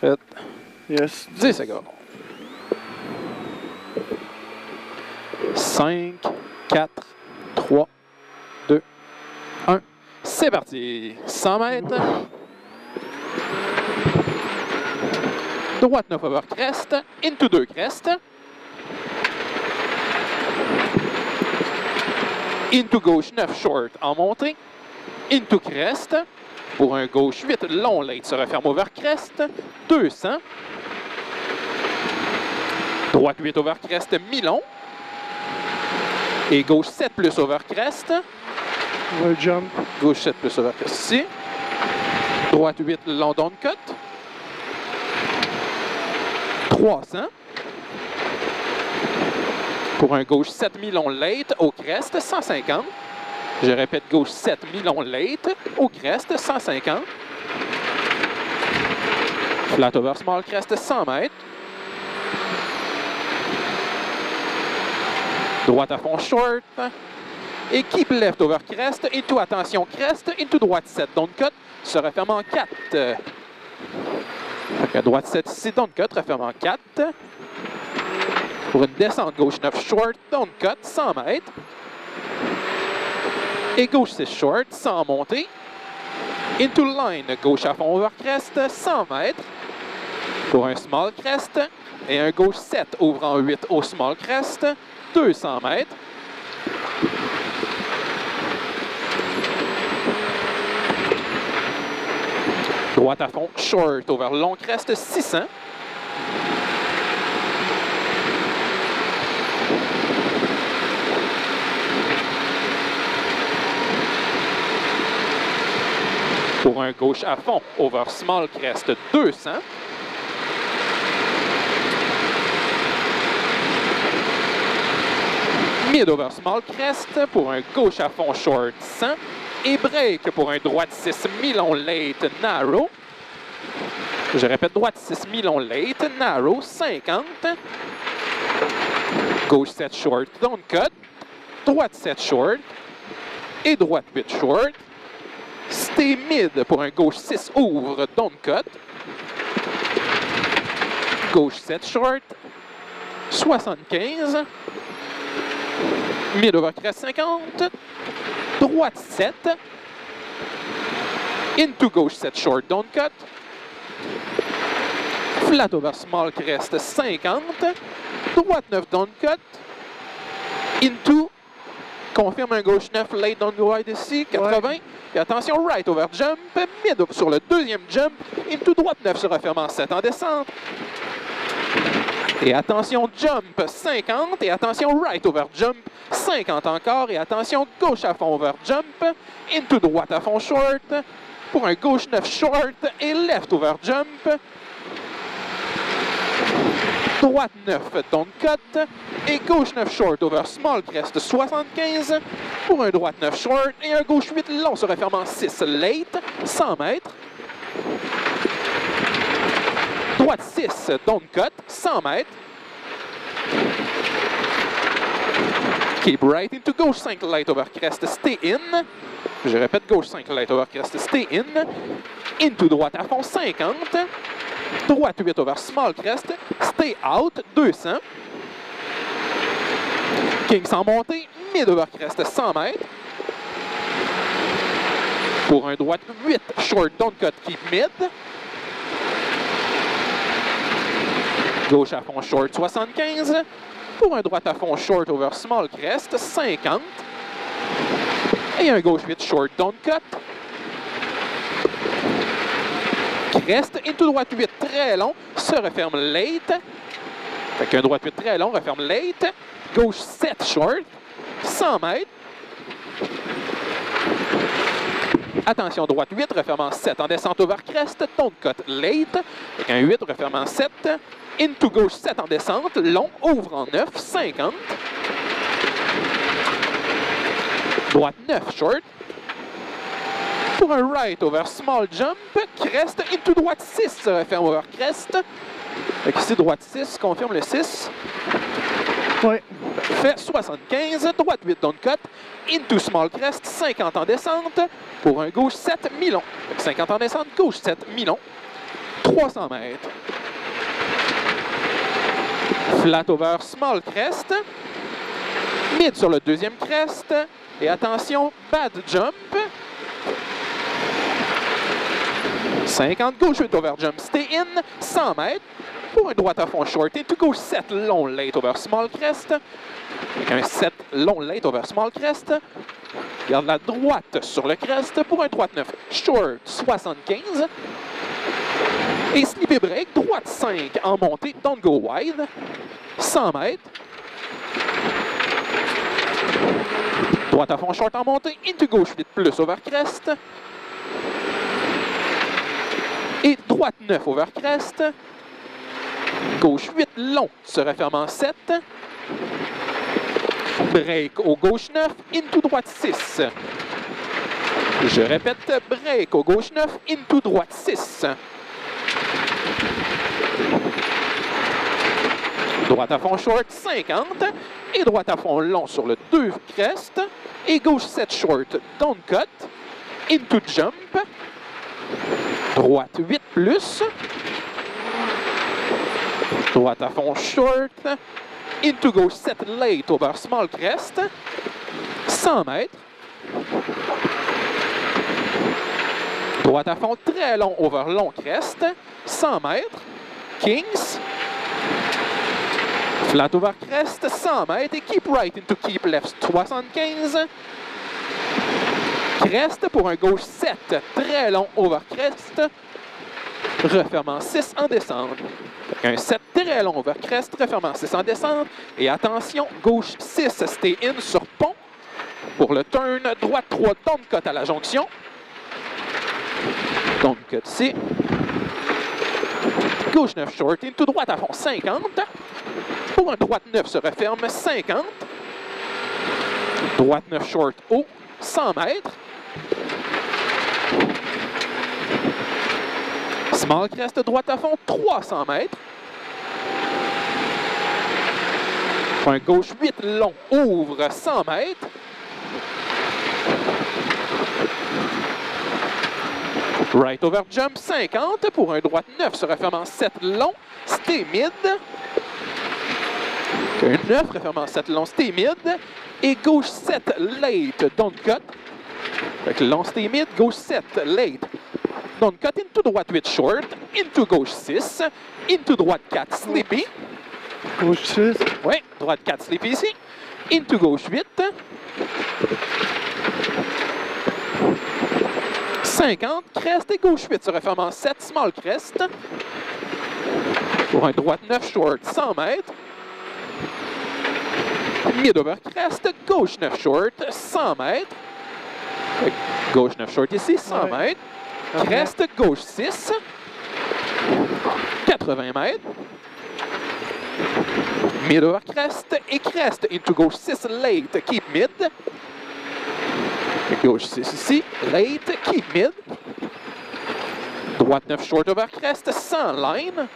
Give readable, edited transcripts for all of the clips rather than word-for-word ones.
Prête? Yes. 10 secondes. 5, 4, 3, 2, 1. C'est parti. 100 mètres. Droite 9 over crest. Into 2 crest. Into gauche 9 short en montée. Into crest. Pour un gauche 8 long late se referme over crest. 200. Droite 8 over crest mi-long. Et gauche 7 plus over crest. Ouais, jump. Gauche 7 plus over crest ici. Droite 8 long down cut. 300. Pour un gauche 7 mi-long late au crest, 150. Je répète, gauche 7 mi-long late au crest, 150. Flat over small crest, 100 mètres. Droite à fond short. Et keep left over crest, into attention crest, into droite 7 down cut, se referme en 4. Donc, droite 7 ici, down cut, referme en 4. Pour une descente gauche 9 short, down cut, 100 mètres. Et gauche 6 short, 100 montée. Into line, gauche à fond over crest, 100 mètres. Pour un small crest. Et un gauche 7 ouvrant 8 au small crest, 200 mètres. Droite à fond, short over long crest, 600. Pour un gauche à fond, over small crest, 200. Mid over small crest, pour un gauche à fond short, 100. Et break pour un droite 6 mi-long late narrow. Je répète, droite 6 mi-long late narrow, 50. Gauche 7 short, down cut. Droite 7 short. Et droite 8 short. Stay mid pour un gauche 6 ouvre, down cut. Gauche 7 short. 75. Mid over crest 50. Droite 7. Into gauche 7 short, down cut. Flat over small crest 50. Droite 9 down cut. Into. Confirme un gauche 9 late down wide ici, 80. Ouais. Et attention, right over jump. Mid sur le deuxième jump. Into droite 9 se referme en 7 en descente. Et attention, jump 50. Et attention, right over jump 50 encore. Et attention, gauche à fond over jump. Into droite à fond short. Pour un gauche 9 short. Et left over jump. Droite 9 down cut. Et gauche 9 short over small crest 75. Pour un droite 9 short. Et un gauche 8 long se referme en 6 late. 100 mètres. Droite 6, down cut, 100 mètres. Keep right into gauche 5 light over crest, stay in. Je répète, gauche 5 light over crest, stay in. Into droite à fond 50. Droite 8 over small crest, stay out, 200. King sans montée, mid over crest, 100 mètres. Pour un droite 8, short down cut, keep mid. Gauche à fond short 75. Pour un droite à fond short over small crest 50. Et un gauche 8 short down cut. Crest into droite 8 très long. Se referme late. Fait qu'un droite 8 très long referme late. Gauche 7 short. 100 mètres. Attention, droite 8 refermant 7 en descente over crest. Down cut late. Avec un 8 refermant 7. Into gauche 7 en descente, long, ouvre en 9, 50. Droite 9, short. Pour un right over small jump, crest, into droite 6, se referme over crest. Fait ici, droite 6, confirme le 6. Oui. Fait 75, droite 8 down cut, into small crest, 50 en descente. Pour un gauche 7, mi-long. 50 en descente, gauche 7, mi-long. 300 mètres. Flat over small crest. Mid sur le deuxième crest. Et attention, bad jump. 50 gauche 8 over jump, stay in, 100 mètres. Pour un droite à fond short, into gauche 7 long late over small crest. Avec un 7 long late over small crest. Garde la droite sur le crest pour un droite 9 short 75. Et slippy break, droite 5 en montée, don't go wide. 100 mètres. Droite à fond short en montée, into gauche 8 plus over crest. Et droite 9 over crest. Gauche 8 long se refermant 7. Break au gauche 9, into droite 6. Je répète, break au gauche 9, into droite 6. Droite à fond short 50 et droite à fond long sur le 2 crest et gauche 7 short don't cut, into jump, droite 8 plus, droite à fond short, into gauche 7 late over small crest, 100 mètres, droite à fond très long over long crest, 100 mètres, kings, flat over crest, 100 mètres et keep right into keep left, 75. Crest pour un gauche 7, très long over crest, refermant 6 en descente. Un 7 très long over crest, refermant 6 en descente. Et attention, gauche 6, stay in sur pont. Pour le turn, droite 3, don't cut à la jonction. Don't cut ici. Gauche 9 short, into droite à fond 50. Pour un droite 9 se referme 50. Droite 9 short haut, 100 mètres. Small crest droite à fond, 300 mètres. Pour un gauche 8 long, ouvre 100 mètres. Right over jump 50 pour un droite 9 se refermant 7 long, stay mid. Un 9 refermant 7 long, stay mid. Et gauche 7 late, don't cut. Avec long stay mid, gauche 7 late. Don't cut into droite 8 short, into gauche 6, into droite 4 slippy. Gauche 6. Oui, droite 4 slippy ici. Into gauche 8. 50, crest et gauche 8 se refermant 7, small crest. Pour un droite 9 short, 100 mètres. Mid over crest, gauche 9 short, 100 mètres. Gauche 9 short ici, 100 mètres. Crest, gauche 6, 80 mètres. Mid over crest et crest into gauche 6 late, keep mid. Gauche 6 ici, late, keep mid. Droite 9 short over crest, 100 line.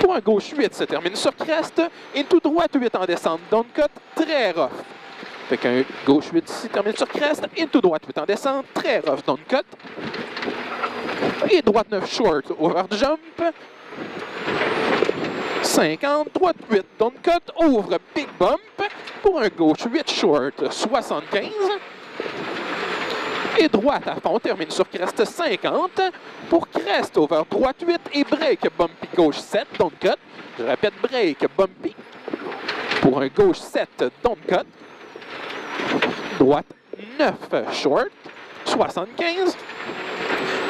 Pour un gauche 8 se termine sur crest, into droite 8 en descente, don't cut, très rough. Fait qu'un gauche 8 ici termine sur crest, into droite 8 en descente, très rough, don't cut. Et droite 9 short, over jump. 50, droite 8, don't cut, ouvre big bump. Pour un gauche 8 short, 75. Et droite à fond, termine sur crest 50. Pour crest over droite 8 et break bumpy gauche 7, don't cut. Je répète, break bumpy. Pour un gauche 7, don't cut. Droite 9 short, 75.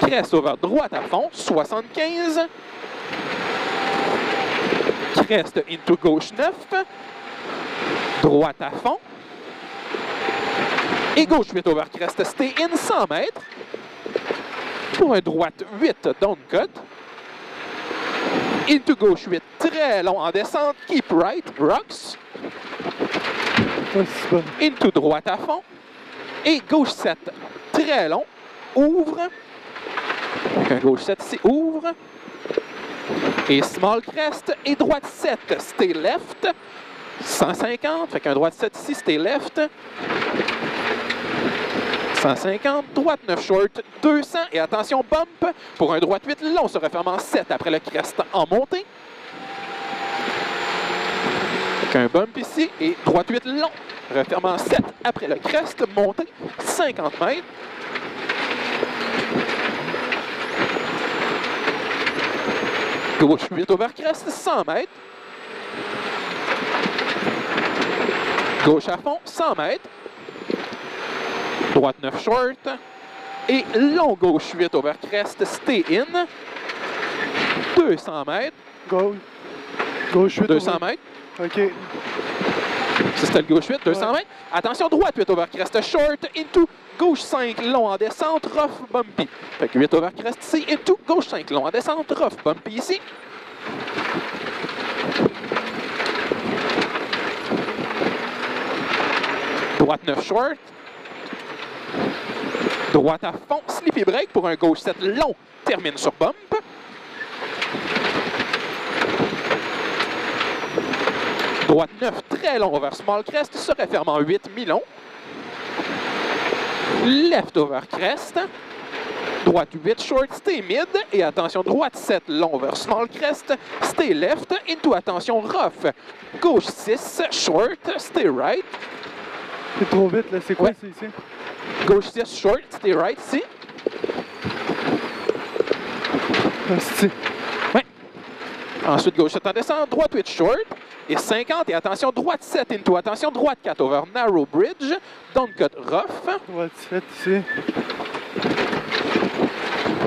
Crest over droite à fond, 75. Crest into gauche 9. Droite à fond. Et gauche 8 over crest, stay in 100 mètres. Pour un droite 8, don't cut. Into gauche 8, très long en descente, keep right, rocks. Into droite à fond. Et gauche 7, très long, ouvre. Avec un gauche 7 ici, ouvre. Et small crest. Et droite 7, stay left. 150, fait qu'un droite 7 ici, stay left. 150, droite 9 short, 200 et attention bump pour un droite 8 long se refermant en 7 après le crest en montée. Avec un bump ici et droite 8 long, refermant en 7 après le crest, montée 50 mètres. Gauche 8 over crest, 100 mètres. Gauche à fond, 100 mètres. Droite 9 short. Et long gauche 8 over crest, stay in. 200 mètres. Gauche 8 200 over. mètres. OK. Ça, c'était le gauche 8, 200 Ouais. mètres. Attention, droite 8 over crest, short, into, gauche 5, long en descente, rough, bumpy. Fait que 8 over crest ici, into, gauche 5, long en descente, rough, bumpy ici. Droite 9 short. Droite à fond, slippy break pour un gauche 7 long, termine sur bump. Droite 9 très long over small crest, se referme en 8 mi-long. Left over crest. Droite 8 short, stay mid. Et attention, droite 7 long over small crest, stay left. Into attention, rough. Gauche 6 short, stay right. C'est trop vite, là. C'est quoi, Ouais. c'est ici? Gauche 6 short, stay right ici. Hostie. Ouais. Ensuite, gauche 7 en descente, droite 8 short. Et 50, et attention, droite 7 into, attention, droite 4 over narrow bridge. Don't cut rough. Droite 7 ici.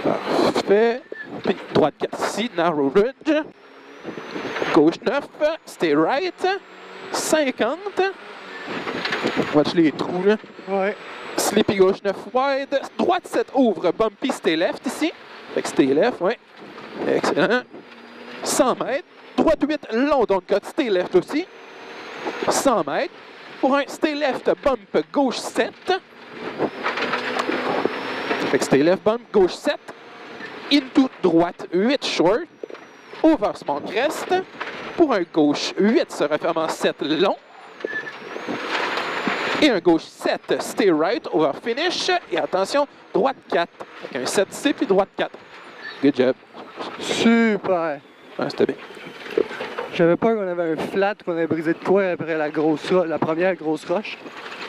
Parfait. Puis droite 4 ici, narrow bridge. Gauche 9, stay right. 50. Watch les trous, là. Ouais. Slippy gauche 9 wide. Droite 7 ouvre, bumpy, stay left ici. Fait que stay left, ouais. Excellent. 100 mètres. Droite 8 long, don't cut, stay left aussi. 100 mètres. Pour un stay left, bump, gauche 7. Fait que stay left, bump, gauche 7. Into droite 8 short. Over small crest. Pour un gauche 8 se refermant 7 long. Et un gauche 7, stay right, over finish. Et attention, droite 4. Avec un 7 ici, puis droite 4. Good job. Super. Ouais, c'était bien. J'avais peur qu'on avait un flat, qu'on avait brisé de quoi après la première grosse roche.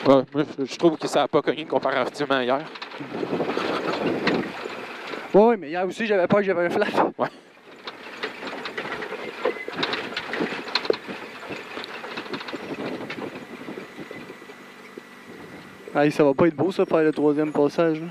Ouais, moi, je trouve que ça n'a pas cogné comparativement à hier. Ouais, mais hier aussi, j'avais peur que j'avais un flat. Ouais. Hey, ça va pas être beau, ça, faire le troisième passage, là.